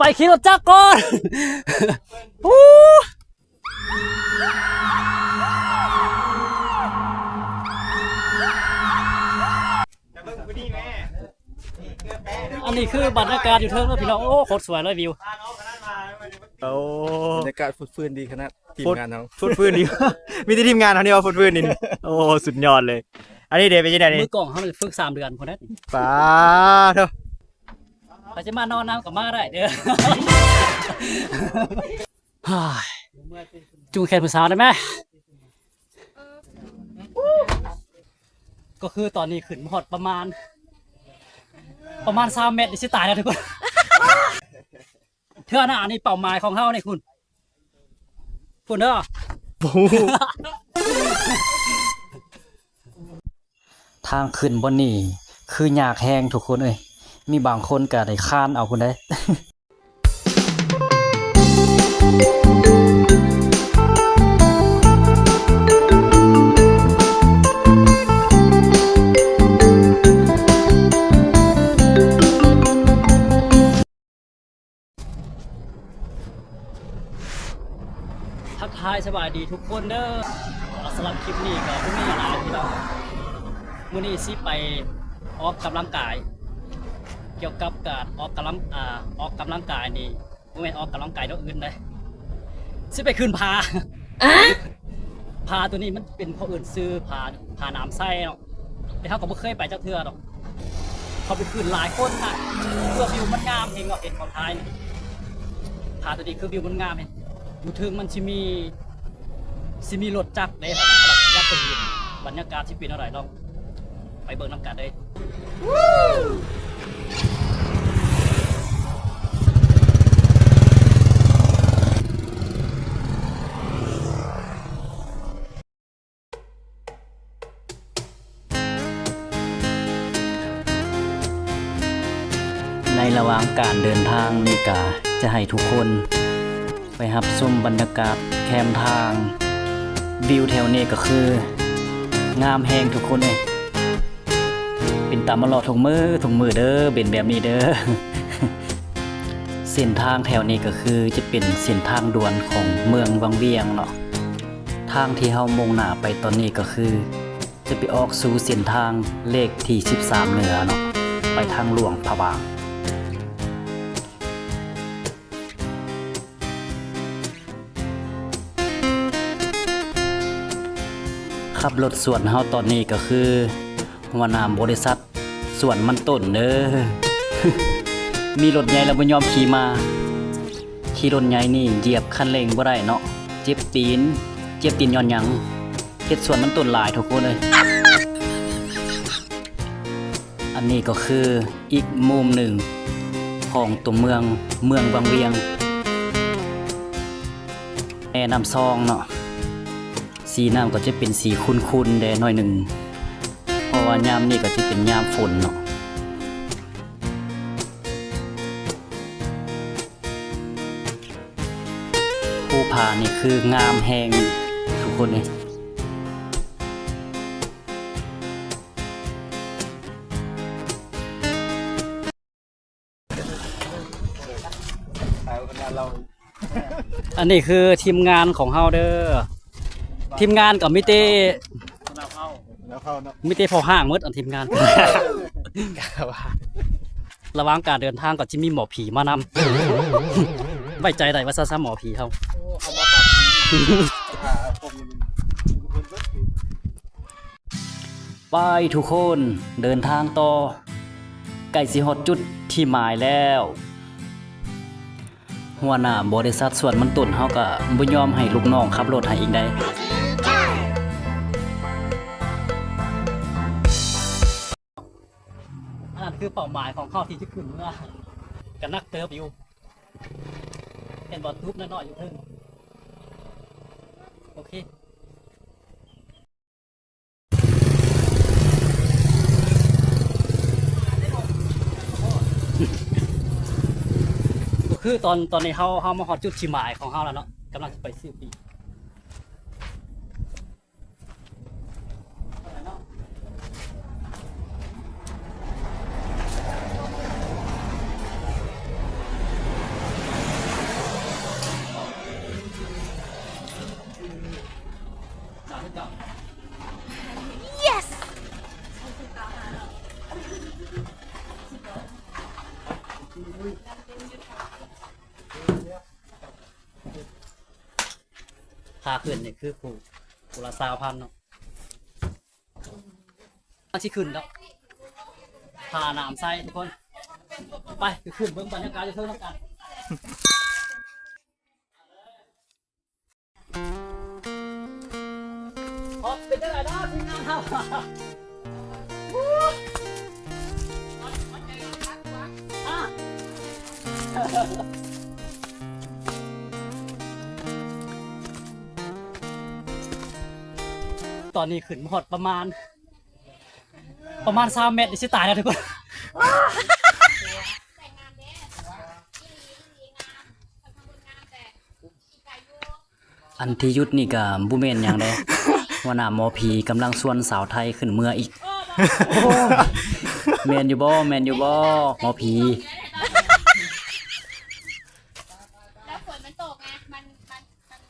ไปขี่รถจักรก่อนฮู้อันนี้คือบรรยากาศอยู่เทิงแล้วพี่น้องโอ้โคตรสวยเลยวิวโอ้บรรยากาศฟื้นดีขนาดทีมงานเขา ฟื้นดี มีแต่ทีมงานเขาเนี่ยว่าฟื้นนี่โอ้สุดยอดเลยอันนี้เดี๋ยวไปที่ไหน มื นี่ อกล่องเขามันฝึก3 เดือนคนนั้น ป้าเถอะ ใครจะมานอนน้ำกับมาได้เด้อจูงแขนผู้สาวได้ไหมก็คือตอนนี้ขึ้นหอดประมาณ3 เมตรนี่สิตายแล้วทุกคนเท่านั้นนี่เป้าหมายของเขาเนี่ยคุณเด้อทางขึ้นบนนี่คือหยากแห้งทุกคนเอ้ยมีบางคนก็ได้ค้านเอาคุณได้ทักทายสบายดีทุกคนเด้อสำหรับคลิปนี้ก็ไม่มีอะไรพี่น้องมื้อนี้สิไปออกกำลังกายเกี่ยวกับการออกกำลังกายนี่บ่แม่นออกกำลังกายตัวอื่นเลยสิไปขึ้นผาผาตัวนี้มันเป็นเขาอื่นซื้อผาน้ำไส้เนาะแต่เขาก็บ่เคยไปจักเทื่อดอกเขาไปขึ้นหลายคนน่ะเพื่อวิวมันงามเองเนาะเห็นของท้ายนี่ผาตัวนี้คือวิวมันงามเห็นอยู่ถึงมันสิมีรถจักรเด้ครับอยากไปเห็นบรรยากาศสิเป็นอะไรลองไปเบิ่งน้ำกันเลยในระหว่างการเดินทางนี่ก็จะให้ทุกคนไปรับชมบรรยากาศแคมทางวิวแถวนี้ก็คืองามแหงทุกคนเลยเป็นตามมาหลอดถุงมือเด้อเป็นแบบนี้เด้อ เส้นทางแถวนี้ก็คือจะเป็นเส้นทางด่วนของเมืองวังเวียงเนาะทางที่เฮามุ่งหน้าไปตอนนี้ก็คือจะไปออกสู่เส้นทางเลขที่13เหนือเนาะไปทางหลวงพระบางขับรถสวนเฮาตอนนี้ก็คือหัวหน้าบริษัทสวนมันต้นเด้อ มีรถใหญ่แล้วบ่ยอมขี่มาขี่รถใหญ่นี่เหยียบคันเร่งบ่ได้เนาะเจ็บตีนย้อนหยังเฮ็ดสวนมันต้นหลายทุกคนเลยอันนี้ก็คืออีกมุมหนึ่งของตัวเมืองวังเวียงแม่น้ำซองเนาะสีน้ำก็จะเป็นสีขุ่นๆแดงหน่อยหนึ่งเพราะว่ายามนี้ก็จะเป็นยามฝนเนาะภูผานี่คืองามแหงทุกคนเลยอันนี้คือทีมงานของเฮาเด้อทีมงานกับมิเต้พอห้างหมดอันทีมงานระหว่างการเดินทางก็จะมีหมอผีมานำไว้ใจได้ว่าซะหมอผีเขาไปทุกคนเดินทางต่อใกล้สิฮอดจุดที่หมายแล้วหัวหน้าบริษัทสวนมันต้นเฮาก็บ่ยอมให้ลูกน้องขับรถให้อีกได้อันนั้นคือเป้าหมายของเขาที่จะขึ้นเมื่อกันนักเติบอยู่เห็นบ่ทุบน้อยๆอยู่เพิ่งโอเคคือตอนนี้เฮามาฮอดจุดชิมายของเฮาแล้วเนาะกำลังจะไปซื้อปี าขึ้นนี่คือผู้ละ20,000เนาะมาสิขึ้นแล้วพาน้ำใส่ทุกคนไปขึ้นเบิ่งบรรยากาศจะเท่านั้นกันเป็นได้ไรเนาะทีมงานเราตอนนี้ขึ้นหอดประมาณ3 เมตรนี่สิตายแล้วทุกคนอันที่ยุดนี่ก็บ่แม่นหยังเด้ว่าหน้าหมอผีกำลังชวนสาวไทยขึ้นเมื่ออีกแม่นอยู่บ่หมอผี แล้วฝนมันตกไงมัน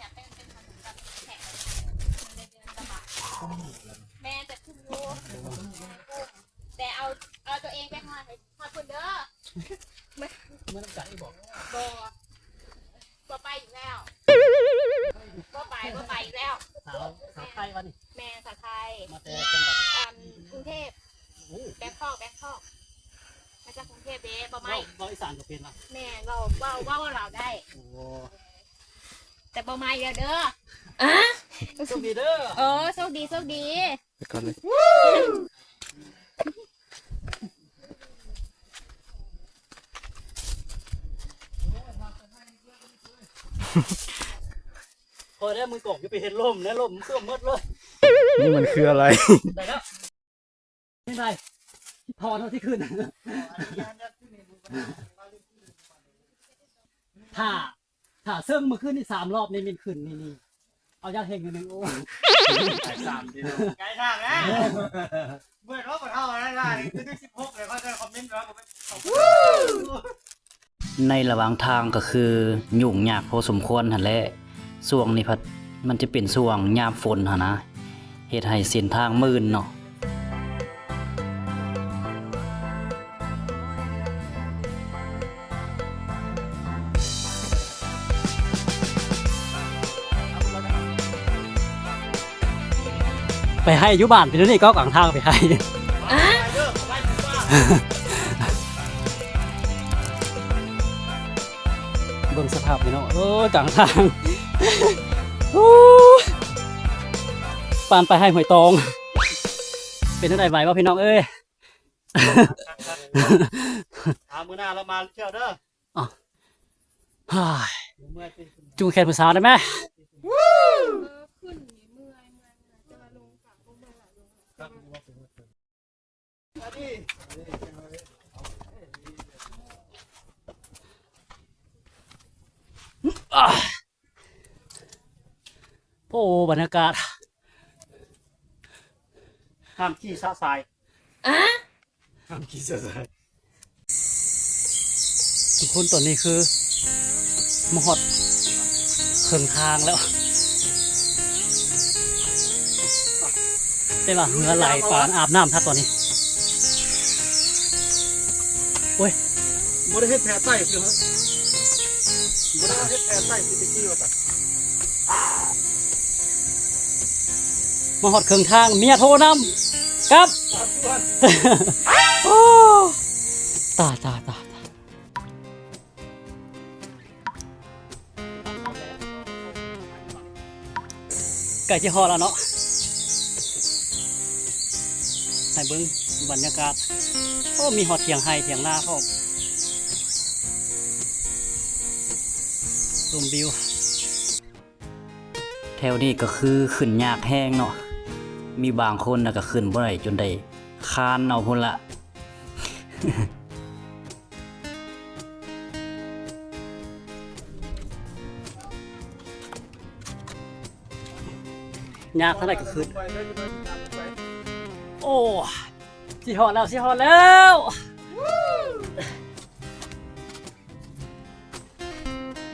อยากเป็นถนนแบบแข็งมันเลยเดินลำบากแม่จะขึ้นรูแต่เอาตัวเองไปหาคนเด้อ เมื่อน้ำกัดอีบอก บ่ไปอีกแล้วบ่ไปอีกแล้ว สาวไทยวันนี้ แม่สาวไทย มาแต่จังหวัด กรุงเทพแบงคอกมาจากกรุงเทพเด้บ่ไม่ เราอีสานก็เป็นละ แม่เราเราได้ โอ้ แต่บ่ไม่แล้วเด้อ โชคดีเด้อ โชคดี ไปก่อนเลย พอได้มือกบจะไปเห็นลมนะลมเครื่องมืดเลย นี่มันคืออะไร ได้แล้วไม่ได้พอเท่าที่ขึ้นถ้าเซิ่งมาขึ้นนี่3 รอบนี่มันขึ้นนี่เอายาเฮง1โอ้ ไก่ทางนะเมื่อเขาเท่านั้นล่ะนี่คือ16เลยเขาจะคอมเมนต์แล้วผม ในระหว่างทางก็คือยุ่งยากพอสมควรหั่นแหละช่วงนี้พัดมันจะเป็นช่วงยามฝนหั่นนะเฮ็ดให้เส้นทางมื่นเนาะไปให้อยู่บ้านไปนี่ก็กลางทางไปให้เบิ่งสภาพพี่น้องกลางทางปานไปให้หอยตองเป็นเท่าไหร่ไหววะพี่น้องเอ้ย มือหน้าเรามาเที่ยวเด้อ จูงแขนผู้สาวได้ไหมโอ้บรรยากาศ ห้ามขี้ซะทราย ห้ามกินเสียใจ ทุกคนตอนนี้คือมหดเครื่องทางแล้วได้ป่ะเหงื่อไหลปานอาบน้ำทัดตอนนี้โอ้ย บ่ได้เฮ็ดแผลใต้คือฮะบ่ได้เฮ็ดแผลใต้คือไปขี้ว่าแต่ มาหอดเครื่องทางเมียโทรนำครับ โอ้ตาไก่ที่หอดแล้วเนาะให้เบิ้งบรรยากาศโอ้มีหอดเถียงไฮเถียงหน้าพร้อมซูมวิวแถวนี้ก็คือขึ้นยากแห้งเนาะมีบางคนนะก็ขึ้นบ่ได้จนได้คานเอาพุ่นละ ยากเท่าไหร่ก็ขึ้นโอ้สิหอดแล้ว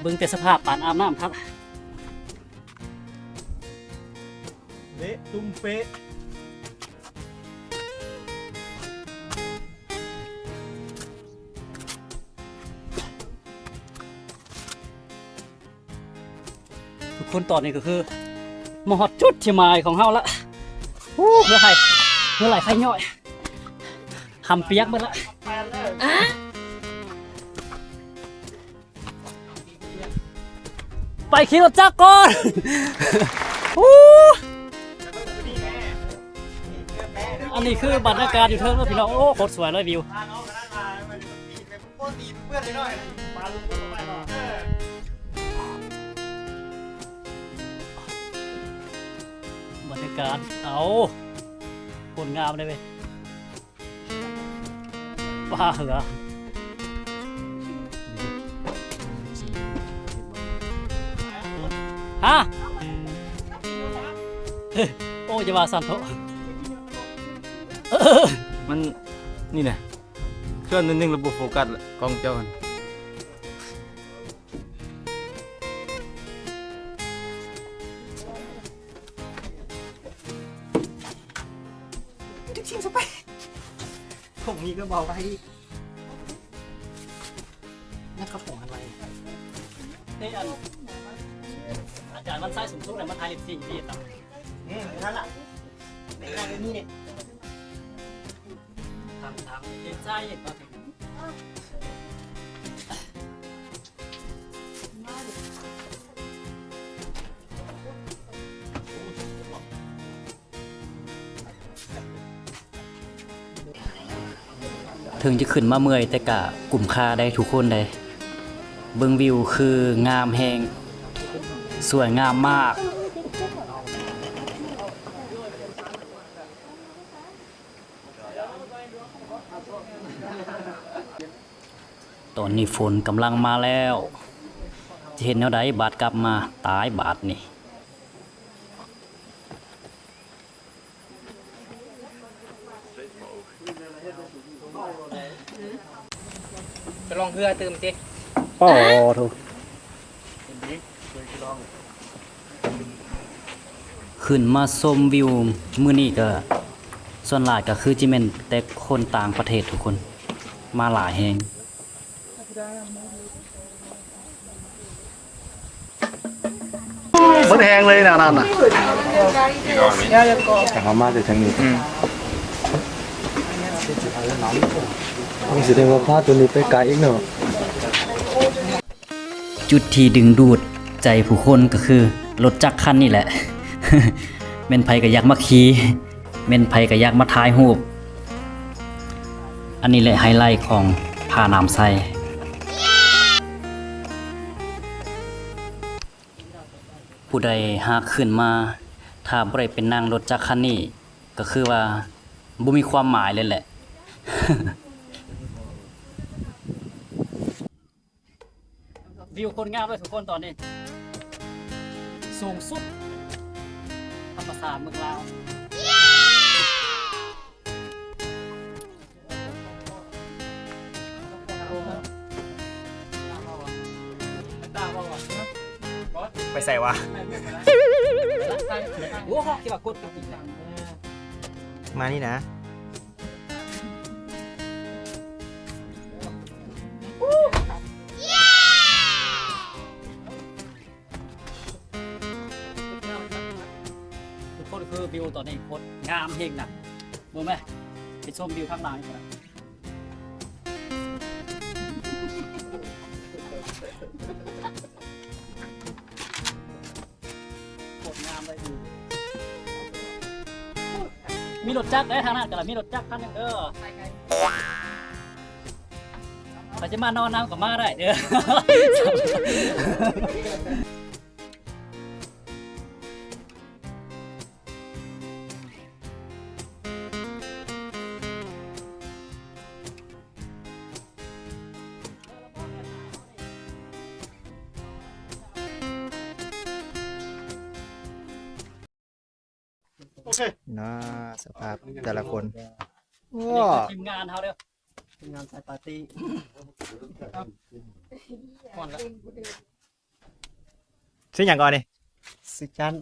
เบิ่งแต่สภาพปานอาบน้ำครับ เละตุ้มเป๊ะ ทุกคนตอนนี้ก็คือ มาฮอดจุดที่หมายของเฮาละเมื่อไหร่ใครย่อยหำเปียกหมดละไปขี่รถจักรก่อน อันนี้คือบรรยากาศอยู่เทิงแล้วพี่น้องโอ้โคตรสวยเลยวิว ทางเอากระดานมามันตีเป็นพวกตีเพื่อนหน่อยมาลุงก็ไปหรอกบรรยากาศเอาคนงามเลยเว้ยป้าเหรอฮะโอ้จะมาสั่นโถ มันนี่นะเครื่องนึงระบบโฟกัสกล้องเจ้ากัน ผมมีก็บอกไว้นั่นกระป๋องอะไร นี่อันอาจารย์มันไส้สูงสุดเลยมันไทยสิ่งที่ต่าง นั่นแหละในงานนี้เนี่ย ทางเห็นไส้ก็ถึงถึงจะขึ้นมาเมื่อยแต่กะกลุ่มค่าได้ทุกคนเลยเบิ่งวิวคืองามแหงสวยงามมากตอนนี้ฝนกำลังมาแล้วจะเห็นแนวใดบาดกลับมาตายบาดนี่ ไปลองเพื่อเติมสิ ป้อถูกขึ้นมาชมวิวมื้อนี้ก็ส่วนหลายก็คือจิแม่นแต่คนต่างประเทศทุกคนมาหลายแฮง มันแหงเลยนะนั่นน่ะแต่เขามาจากทางนี้แสดงว่าพลาดตัวนี้ไปไกลอีกเนาะ จุดที่ดึงดูดใจผู้คนก็คือรถจักรคันนี่แหละ แม่นไผก็อยากมาขี่แม่นไผก็อยากมาถ่ายรูปอันนี้แหละไฮไลท์ของผาน้ำไซผู้ใดหากขึ้นมาถ้าบ่ได้เป็นนั่งรถจักรคันนี้ก็คือว่าบ่มีความหมายเลยแหละ วิวคนงามเลยทุกคนตอนนี้ สูงสุดธรรมศาสตร์เมืองลาว ไปใส่วะ โอ้โหคิดว่ากดจริงๆนะ มานี่นะ ทุกคนคือวิวตอนนี้โคตรงามเฮงนะรู้ไหมไปชมวิวข้างหลังกันโคตรงามเลยวิวมีรถจักรได้ทางนั้นกันละมีรถจักรคันหนึงเด้อไปจะมานอนน้ำกับมาได้เด้อ น่าสภาพแต่ละคนว้า นี่คือทีมงานเขาเด้อทีมงานสายปาร์ตี้ก่อนละ ชื่ออย่างก่อนนี่ สิจัน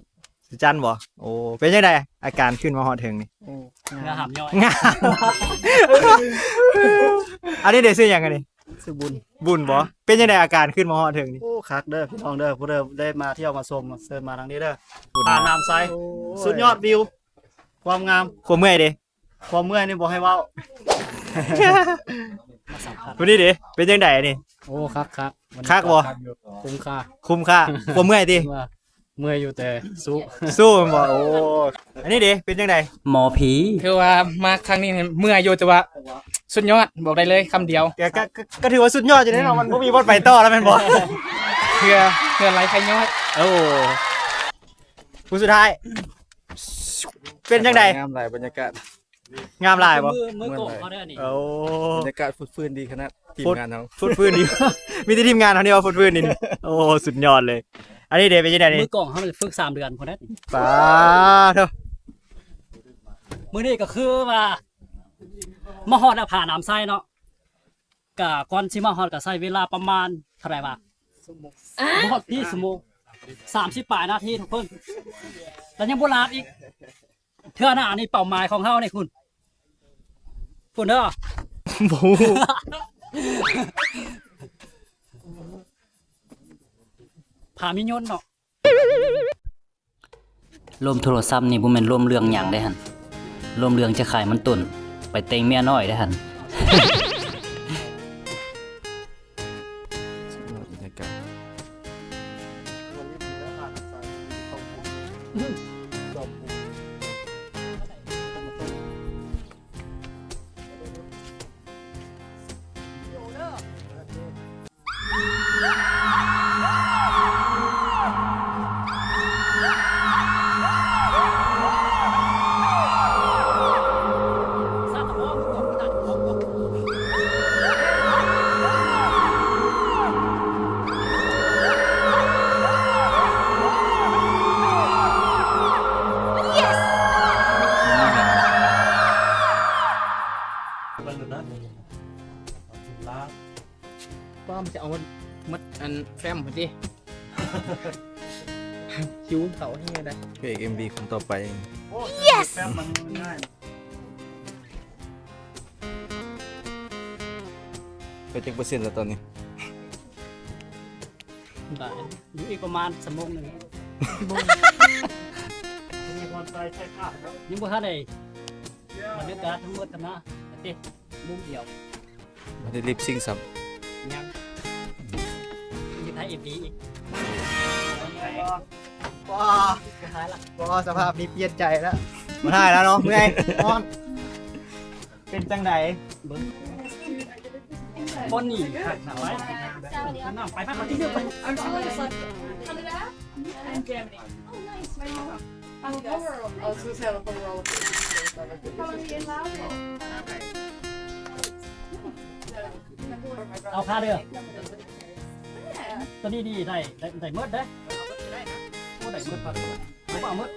สุจันทร์บ่โอ้เป็นยังไงอาการขึ้นมาฮอดถึงนี่ เนื้อหามย่อย งามอันนี้เดี๋ยวชื่ออย่างกันนี่ สุบุญ บุญบ่เป็นยังไงอาการขึ้นมาฮอดถึงนี่ โอ้คักเด้อพี่น้องเด้อผู้เด้อได้มาเที่ยวมาชมเชิญมาทางนี้เด้อตาน้ำใสสุดยอดวิว ความงาม ความเมื่อยเด้ ความเมื่อยนี่บ่ให้เว้า มาสัมผัส วันนี้เด้เป็นยังไงนี่ โอ้คัก คักบ่ คุ้มค่า คุ้มค่าความเมื่อยติ ว่าเมื่อยอยู่แต่สู้ สู้มันบ่โอ้อันนี้เด้เป็นยังไง หมอผี คือว่ามาครั้งนี้เนี่ยเมื่อยอยู่แต่ว่าสุดยอดบอกได้เลยคำเดียว ก็ถือว่าสุดยอดอยู่แน่นอนมันบ่มีบทไปต่อแล้วแม่นบ่ เพื่อไรใครย่อย โอ้ผู้สุดท้าย เป็นจังได งามหลายบรรยากาศ งามหลายบ่ มือโกงเขาได้อนี่ โอ้ บรรยากาศฟื้นๆดีขนาดทีมงานเฮา ฟุดฟื้นดี มีแต่ทีมงานเท่านี้ว่าฟุดฟื้นนี่โอ้สุดยอดเลย อันนี้เด้เป็นจังได มื นี่ อกล่องเขาเลยฝึก3 เดือนคนนั้น ป้าเถอะ มื้อนี้ก็คือว่ามาฮอดผ่าน้ำไส้เนาะก็ก่อนสิมาฮอดก็ใช้เวลาประมาณเท่าไหร่วะบ่ฮอดพี่ชั่วโมง30 ปลายนาทีทุกคนแล้วยังบ่ลาดอีกเทื่อหน้านี่เป้าหมายของเฮานี่คุณเด้อ หมู ผามิยนต์เนาะ ลมโทรศัพท์นี่บ่แม่นลมเรื่องหยังได้หั่นลมเรื่องจะขายมันตุ่นไปเต็งเมียน้อยได้หั่น บรรยากาศ ซาตะบ่มือกล่องตัดของบ่ ป้อมจะเอามัดอันแฟมพอดี คิวเขาให้ได้ พระเอก MV คนต่อไป แป๊บมันง่าย ไปจักเปอร์เซ็นต์แล้วตอนนี้ ได้อยู่อีกประมาณชั่วโมงหนึง มีความใจใช่ค่ะ ยังบ่ทันได้บรรยากาศทั้งหมดนะเต้มุมเดียว บ่ได้ลิปซิงค์ซ้ำ ยังมีไทย FD อีก ว้าว้าสภาพนี้เปลี่ยนใจแล้วมาถ่ายแล้วเนาะเมื่อยอ้อนเป็นจังได บนนี่หักหนาไว้น้ำไปพักมาที่เดียวไป เอาค่าเรือตัวนี้ดีได้เมื่อได้โอ้ได้เมื่อพักไม่เอาเมื่อ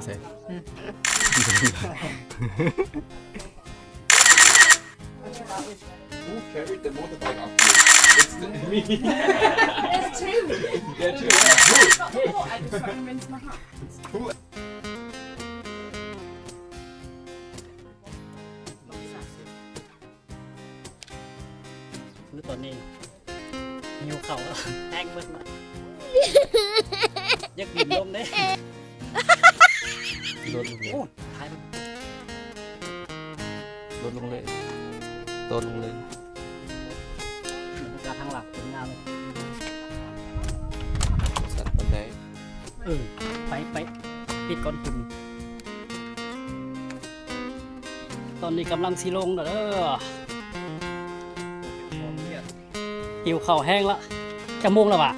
ใช่ คือตัวนี้หิวเข่าแห้งเบิดมาอยากบินลมเด้ ลดลงเลย โอ้ท้ายมัน ลดลงเลยโตลงเลย บรรยากาศทางหลักเป็นงานเลย สัตว์บันได ไปปิดก่อนคุณตอนนี้กำลังสิลงเด้อหิวเข่าวแห้งละจะโมงแล้ววะ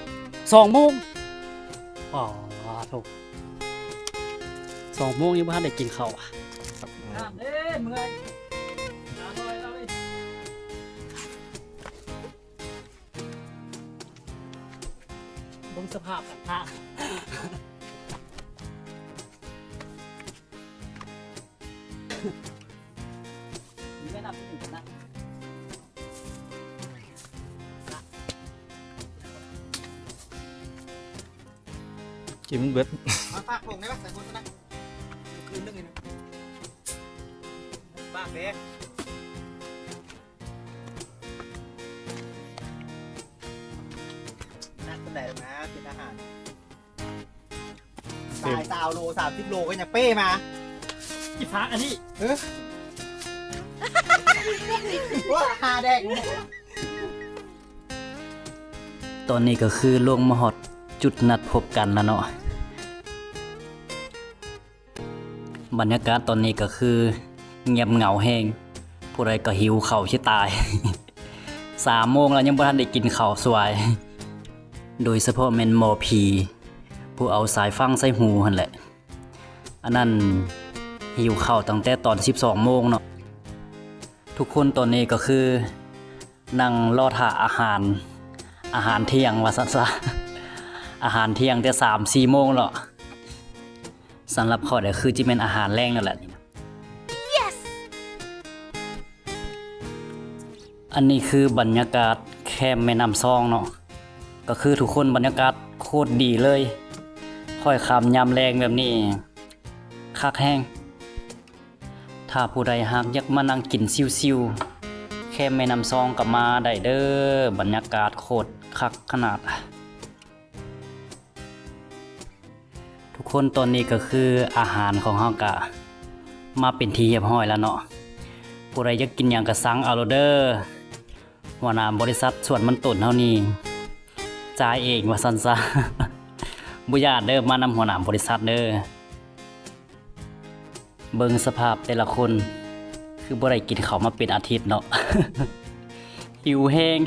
2 โมงอ๋อถูก2 โมงยังไม่ทันได้กินข้าว ครับ เด้เมื่อยบงสภาพกันท่านี่ไม่นับที่หนึ่งกันนะ กินมันเบิด มาฝากลงได้ป่ะใส่คนนะคืนนึงเองบ้าเด้ ไหนนะเป็นอาหารตาย20 โล30 โลก็ยังเป้มา อีฟ้าอันนี้ ว่าหาแดก ตอนนี้ก็คือลงมาฮอดจุดนัดพบกันแล้วเนาะบรรยากาศตอนนี้ก็คือเงียบเหงาแห้งผู้ใดก็หิวข้าวชิตาย 3 โมงแล้วยังบ่ทันได้กินข้าวสวย โดยเฉพาะแม่นหมอผีผู้เอาสายฟังใส่หูหั่นแหละ อันนั้นหิวข้าวตั้งแต่ตอน 12 โมงเนาะทุกคนตอนนี้ก็คือนั่งรอท่าอาหารเที่ยงว่าซั่นซะ อาหารเที่ยงแต่ 3-4 โมงแล้วสำหรับข้อยก็คือจิแม่นอาหารแรงนั่นแหละ อันนี้คือบรรยากาศแคมป์แม่น้ำซองเนาะก็คือทุกคนบรรยากาศโคตรดีเลยค่อยคำยามแรงแบบนี้คักแห้งถ้าผู้ใดหากอยากมานั่งกินซิวๆแคมป์แม่น้ำซองก็มาได้เด้อบรรยากาศโคตรคักขนาด ทุกคนตอนนี้ก็คืออาหารของเฮาก็มาเป็นที่เรียบร้อยแล้วเนาะผู้ใดอยากกินหยังก็สั่งเอาโลดเด้อหัวหน้าบริษัทส่วนมันต้นเฮานี่จ่ายเองว่าซั่นซะ บ่ญาติเด้อมานำหัวหน้าบริษัทเด้อเบิ่งสภาพแต่ละคนคือบ่ได้กินข้าวมาเป็นอาทิตย์เนาะ หิวแฮง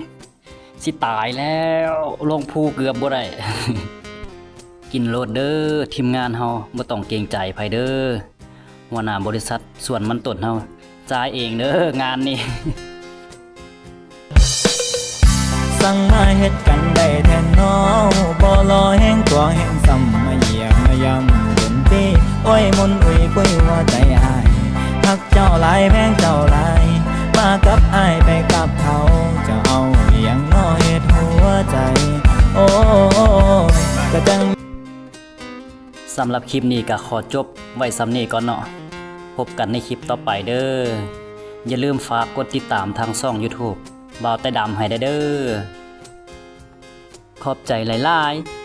สิตายแล้วลงภูเกือบบ่ได้ กินโลดเด้อทีมงานเฮาบ่ต้องเกรงใจไผเด้อหัวหน้าบริษัทส่วนมันต้นเฮาจ่ายเองเด้องานนี้ สั่งมาเฮ็ดกันได้แทนน้องบ่รอแห้งตัวแห้งซ้ำมาเหยียบมายำดนตรีโอ้ยมนต์อุ้ยคุยหัวใจอายฮักเจ้าหลายแพงเจ้าหลายมากับอายไปกับเขาจะเอาอหยังน้อเฮ็ดหัวใจโอ้ยกะจัง สำหรับคลิปนี้ก็ขอจบไว้สำนี้ก่อนเนาะพบกันในคลิปต่อไปเด้ออย่าลืมฝากกดติดตามทางช่อง YouTube บ่าวแต่ดำให้ได้เด้อขอบใจหลายๆ